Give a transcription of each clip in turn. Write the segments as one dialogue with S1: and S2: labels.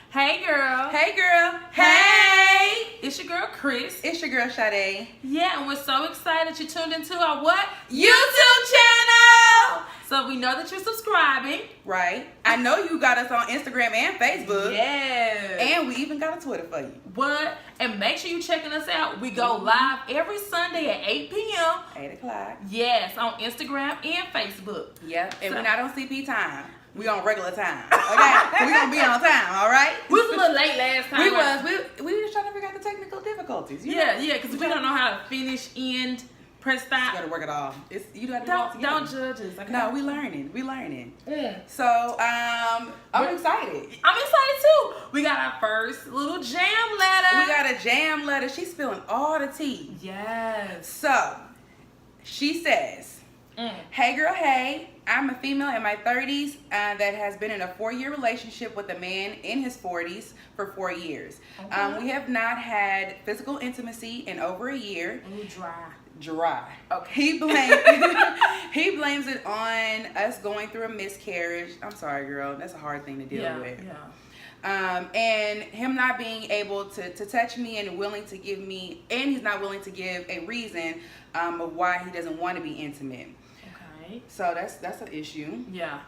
S1: Hey girl.
S2: Hey girl. Hey.
S1: It's your girl Chris.
S2: It's your girl Sade.
S1: Yeah, and we're so excited that you tuned into our what?
S2: YouTube channel.
S1: So we know that you're subscribing.
S2: Right. I know you got us on Instagram and Facebook.
S1: Yes.
S2: And we even got a Twitter for you.
S1: What? And make sure you're checking us out. We go live every Sunday at 8 p.m.
S2: 8 o'clock.
S1: Yes, on Instagram and Facebook.
S2: Yep. And we're not on CP time. We on regular time. Okay? We gonna be on time, all right?
S1: We was a little late last time.
S2: We was just trying to figure out the technical difficulties.
S1: Yeah, because we don't know how to finish, end, press stop.
S2: You gotta work it all. You gotta
S1: Don't judge us. Okay?
S2: No, we learning.
S1: Yeah.
S2: So I'm excited.
S1: I'm excited too. We got our first little jam letter.
S2: We got a jam letter. She's spilling all the tea.
S1: Yes.
S2: So she says, "Hey girl, hey. I'm a female in my 30s that has been in a 4-year relationship with a man in his 40s for 4 years.
S1: Okay.
S2: We have not had physical intimacy in over a year."
S1: Ooh,
S2: Dry.
S1: Okay.
S2: He blames it on us going through a miscarriage. I'm sorry, girl. That's a hard thing to deal with.
S1: Yeah.
S2: And him not being able to touch me and he's not willing to give a reason of why he doesn't want to be intimate.
S1: Okay.
S2: So that's an issue.
S1: Yeah.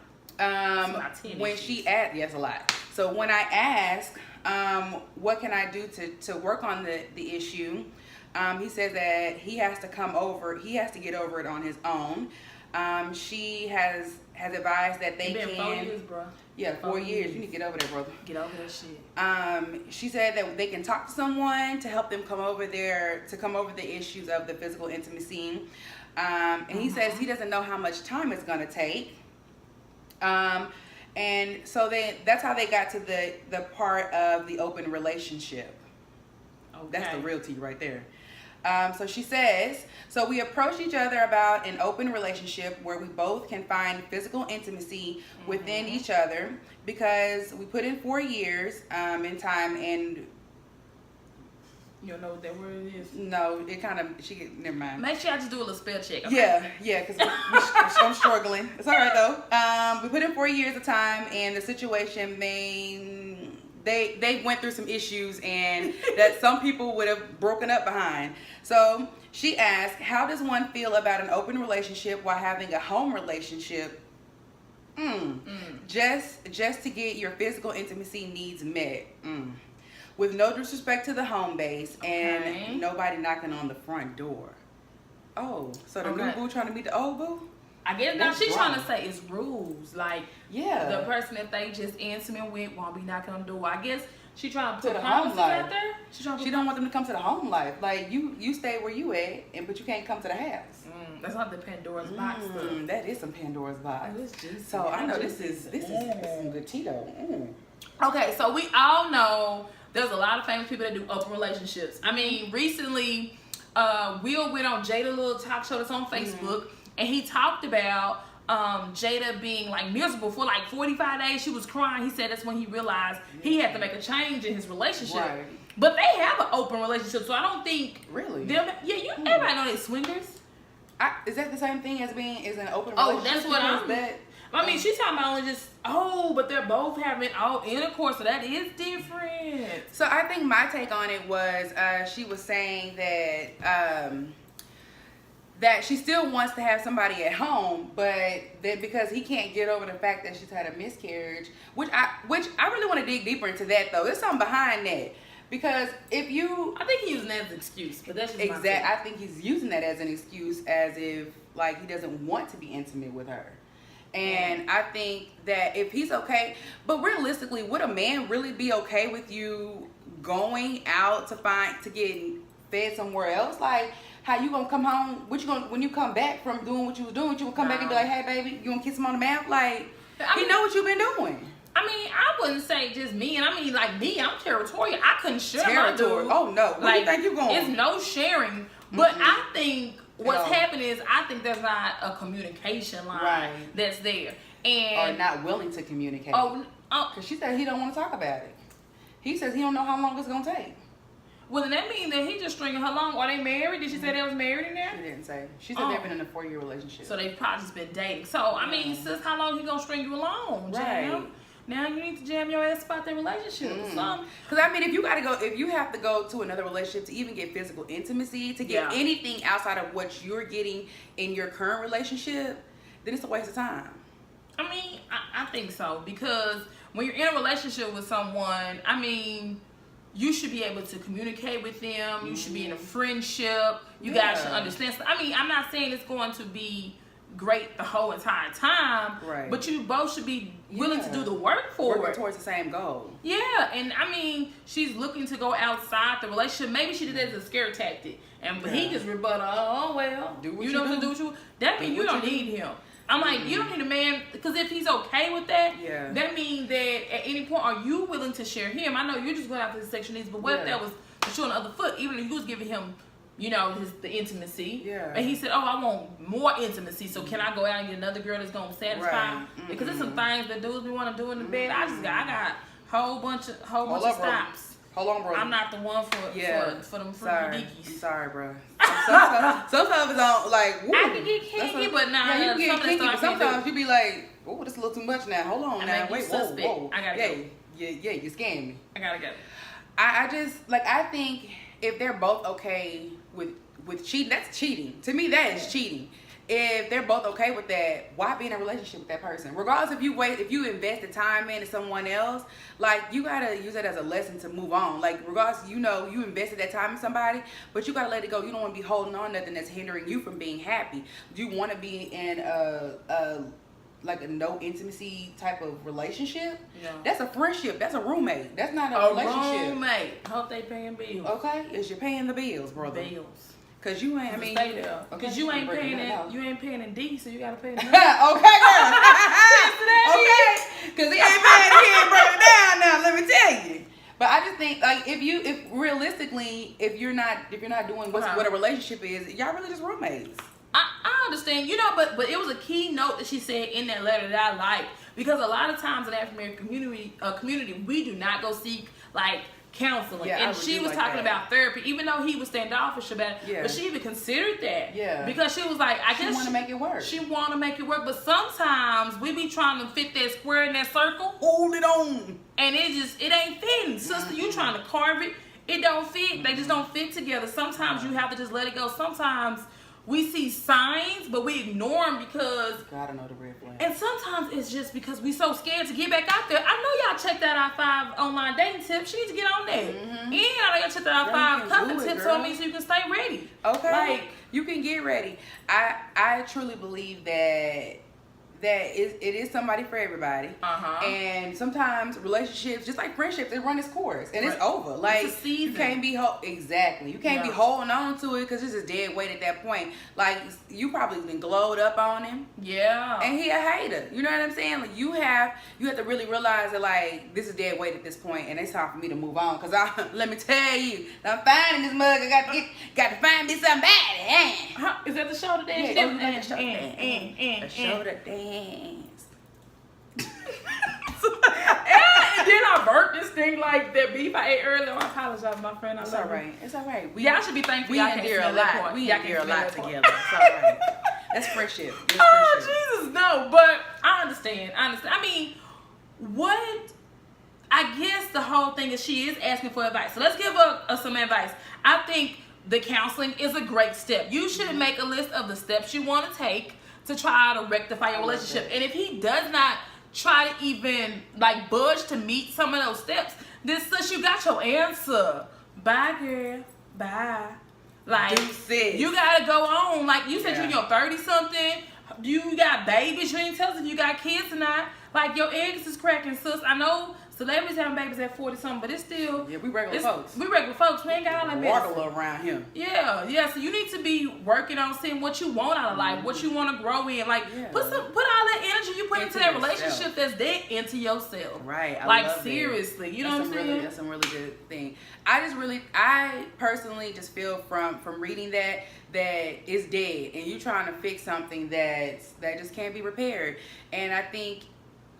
S2: When she asked, yes, a lot. So when I ask, what can I do to work on the issue? He says that he has to get over it on his own. She has advised that they
S1: been 4 years, bro.
S2: Yeah, 4 years. You need to get over that, brother.
S1: Get over that shit.
S2: She said that they can talk to someone to help them come over the issues of the physical intimacy. And he says he doesn't know how much time it's gonna take. And so that's how they got to the part of the open relationship.
S1: Okay.
S2: That's the real tea right there. So she says, so we approached each other about an open relationship where we both can find physical intimacy within each other because we put in 4 years in time and...
S1: You don't know what that word is?
S2: No, never mind.
S1: Make sure I just do a little spell check. Okay?
S2: Yeah, because I'm struggling. It's all right though. We put in 4 years of time and the situation they went through some issues and that some people would have broken up behind. So she asked, how does one feel about an open relationship while having a home relationship? Just to get your physical intimacy needs met. With no disrespect to the home base and nobody knocking on the front door. Oh, so the new boo trying to meet the old boo?
S1: I guess now she's trying to say it's rules. Like,
S2: yeah,
S1: the person that they just intimate with won't be knocking on the door. I guess she trying to put
S2: the home life
S1: out there. She
S2: don't want them to come to the home life. Like you stay where you at, but you can't come to the house.
S1: That's not the Pandora's box stuff.
S2: That is some Pandora's box.
S1: So
S2: I know this is some good tea though.
S1: Okay, so we all know there's a lot of famous people that do open relationships. I mean, recently, Will went on Jada little talk show that's on Facebook. And he talked about Jada being like miserable for like 45 days. She was crying. He said that's when he realized he had to make a change in his relationship. Right. But they have an open relationship, so I don't think
S2: really.
S1: Everybody know they swingers.
S2: Is that the same thing as an open relationship?
S1: Oh, that's what I mean, she's talking about only but they're both having intercourse, so that is different.
S2: So I think my take on it was she was saying that she still wants to have somebody at home, but that because he can't get over the fact that she's had a miscarriage, which I really want to dig deeper into that though. There's something behind that. Because I
S1: think he's using that as an excuse, but that's just
S2: I think he's using that as an excuse as if like he doesn't want to be intimate with her. And I think that if he's okay, but realistically, would a man really be okay with you going out to get fed somewhere else? Like, how you gonna come home? When you come back from doing what you was doing, you gonna come back and be like, hey baby, you gonna kiss him on the mouth? Like, he know what you've been doing.
S1: I mean, I wouldn't say just me, and I mean like me, I'm territorial. I couldn't share my dude.
S2: Oh no, where do you think you going?
S1: It's no sharing. But I think what's happening is I think there's not a communication line that's there. And
S2: or not willing to communicate. Because she said he don't want to talk about it. He says he don't know how long it's gonna take.
S1: Well, then that means that he just stringing her along. Are they married? Did she say they was married in there?
S2: She didn't say. She said they've been in a 4-year relationship.
S1: So they've probably just been dating. So, I mean, sis, how long he gonna string you along,
S2: Right.
S1: Jam? now you need to jam your ass about that relationship.
S2: Because I mean, if you have to go to another relationship to even get physical intimacy, to get anything outside of what you're getting in your current relationship, then it's a waste of time.
S1: I mean, I think so, because when you're in a relationship with someone, I mean, you should be able to communicate with them. You should be in a friendship. You guys should understand. I mean, I'm not saying it's going to be great the whole entire time, but you both should be willing to do the work for
S2: Working towards the same goal.
S1: Yeah, and I mean, she's looking to go outside the relationship. Maybe she did that as a scare tactic, and he just rebutted, oh well,
S2: do what
S1: you know what to do. That means you don't need him. I'm like, you don't need a man, because if he's okay with that, that means that at any point, are you willing to share him? I know you're just going after his sexual needs, but what if that was the shoe on the other foot? Even if you was giving him, you know, the intimacy, and he said, oh, I want more intimacy, so can I go out and get another girl that's going to satisfy? Because there's some things that dudes we want to do in the bed. I got a whole bunch of stops.
S2: Hold on, bro.
S1: I'm not the one for them freaky dickies.
S2: I'm sorry, bro. Sometimes it's on, like, woo.
S1: I can get kinky, but nah.
S2: Yeah, you can get kinky, but sometimes you be like, oh, this is a little too much now. Hold on now. Wait, whoa.
S1: I gotta go.
S2: Yeah, you scared me.
S1: I gotta go.
S2: I just, like, I think if they're both okay with cheating, that's cheating. To me, that is cheating. If they're both okay with that, why be in a relationship with that person? Regardless if you invest the time into someone else, like, you gotta use that as a lesson to move on. Like, regardless, you know, you invested that time in somebody, but you gotta let it go. You don't want to be holding on nothing that's hindering you from being happy. Do you want to be in like a no intimacy type of relationship?
S1: No.
S2: That's a friendship. That's a roommate. That's not a relationship.
S1: Roommate. Hope they paying bills.
S2: Okay, is you paying the bills, brother?
S1: Bills.
S2: Cause you ain't,
S1: stay there. Cause you ain't paying it. You ain't paying in D, so you gotta pay.
S2: Okay, girl. Okay. Cause he ain't paying. He ain't breaking it down now. Let me tell you. But I just think, like, if realistically, if you're not doing what a relationship is, y'all really just roommates.
S1: I understand, you know, but it was a key note that she said in that letter that I liked, because a lot of times in the African American community, we do not go seek, like, counseling, and she was talking about therapy, even though he was standoffish about it. But she even considered that, because she was like, I guess she want to make it work. She want to make it work, but sometimes we be trying to fit that square in that circle.
S2: Hold it on,
S1: and it ain't fitting, sister. You trying to carve it, it don't fit. They just don't fit together. Sometimes you have to just let it go. Sometimes we see signs, but we ignore them because
S2: gotta know the red flag.
S1: And sometimes it's just because we so scared to get back out there. I know y'all checked out our 5 online dating tips. You need to get on there. And I know y'all checked out our 5 cuffing tips on me so you can stay ready.
S2: Okay,
S1: like,
S2: you can get ready. I truly believe that it is somebody for everybody. And sometimes relationships, just like friendships, they run its course and it's over. Like,
S1: it's a season.
S2: You can't be you can't be holding on to it because it's a dead weight at that point. Like, you probably been glowed up on him. And he a hater. You know what I'm saying? Like, you have to really realize that, like, this is dead weight at this point, and it's time for me to move on. Cause let me tell you, I'm finding this mug. I got to find me somebody.
S1: Is that the shoulder dance?
S2: The shoulder dance.
S1: And then I burnt this thing like that beef I ate earlier. I apologize, my friend.
S2: It's all right. It's all right.
S1: Y'all should be thankful.
S2: We endure a lot. We endure a lot together. It's all right. That's friendship.
S1: Oh, Jesus, no. But I understand. I mean, I guess the whole thing is she is asking for advice. So let's give her some advice. I think the counseling is a great step. You should make a list of the steps you want to take to try to rectify your relationship. And if he does not try to even, like, budge to meet some of those steps, then sis, you got your answer. Bye, girl. Bye. Like, you gotta go on. Like, you said you're in your 30-something. You got babies. You ain't tell us if you got kids or not. Like, your eggs is cracking, sis. I know celebrities having babies at 40-something, but it's still...
S2: Yeah, we regular folks.
S1: We regular folks. We ain't got all that mess.
S2: Waddle around here.
S1: Yeah. So you need to be working on seeing what you want out of life, what you want to grow in. Like, put all that energy you put into that relationship that's dead into yourself.
S2: Right.
S1: I love seriously. You know what I'm saying?
S2: That's some really good thing. I personally just feel from reading that it's dead, and you trying to fix something that just can't be repaired. And I think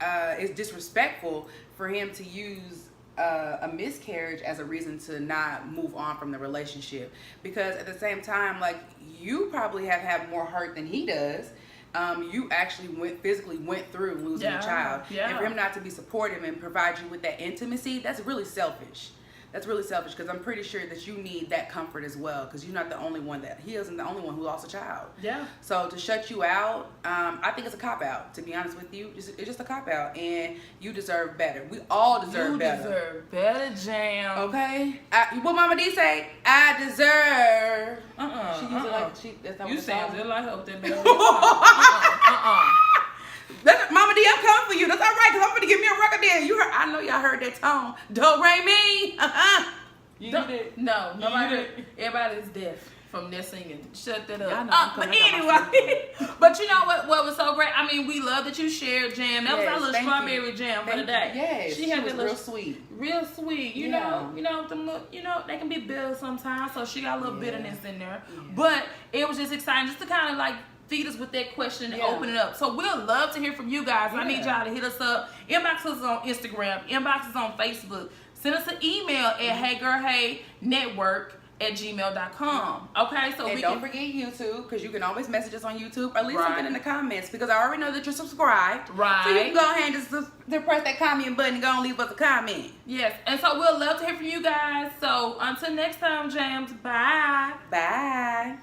S2: it's disrespectful for him to use a miscarriage as a reason to not move on from the relationship, because at the same time, like, you probably have more hurt than he does, you actually physically went through losing a child.
S1: Yeah.
S2: And for him not to be supportive and provide you with that intimacy, that's really selfish. That's really selfish, because I'm pretty sure that you need that comfort as well, because you're not the only one he isn't the only one who lost a child.
S1: Yeah.
S2: So to shut you out, I think it's a cop-out, to be honest with you. It's just a cop-out, and you deserve better. We all deserve better.
S1: You deserve better, Jam.
S2: Okay? What Mama D say? I deserve. She used it like, that's not
S1: You
S2: what
S1: sound
S2: it
S1: just like Hope that Bell.
S2: That's, Mama D, I'm coming for you. That's all right, because I'm going to give me a record there. You heard, I know y'all heard that tone. Do, re, mi.
S1: No, nobody. Everybody's deaf from their singing. Shut that up.
S2: Y'all know
S1: But anyway, but you know what was so great? I mean, we love that you shared Jam. That was our little strawberry jam for the day.
S2: Yes,
S1: she had
S2: was
S1: real
S2: sweet.
S1: Real sweet. You know, they can be bitter sometimes, so she got a little bitterness in there. Yeah. But it was just exciting just to kind of like feed us with that question and open it up. So we'll love to hear from you guys. I need y'all to hit us up. Inbox us on Instagram. Inbox us on Facebook. Send us an email at heygirlheynetwork@gmail.com. Okay, so
S2: and don't forget YouTube, because you can always message us on YouTube or leave something in the comments, because I already know that you're subscribed.
S1: Right.
S2: So you can go ahead and just press that comment button and go and leave us a comment.
S1: Yes, and so we'll love to hear from you guys. So until next time, Jams. Bye.
S2: Bye.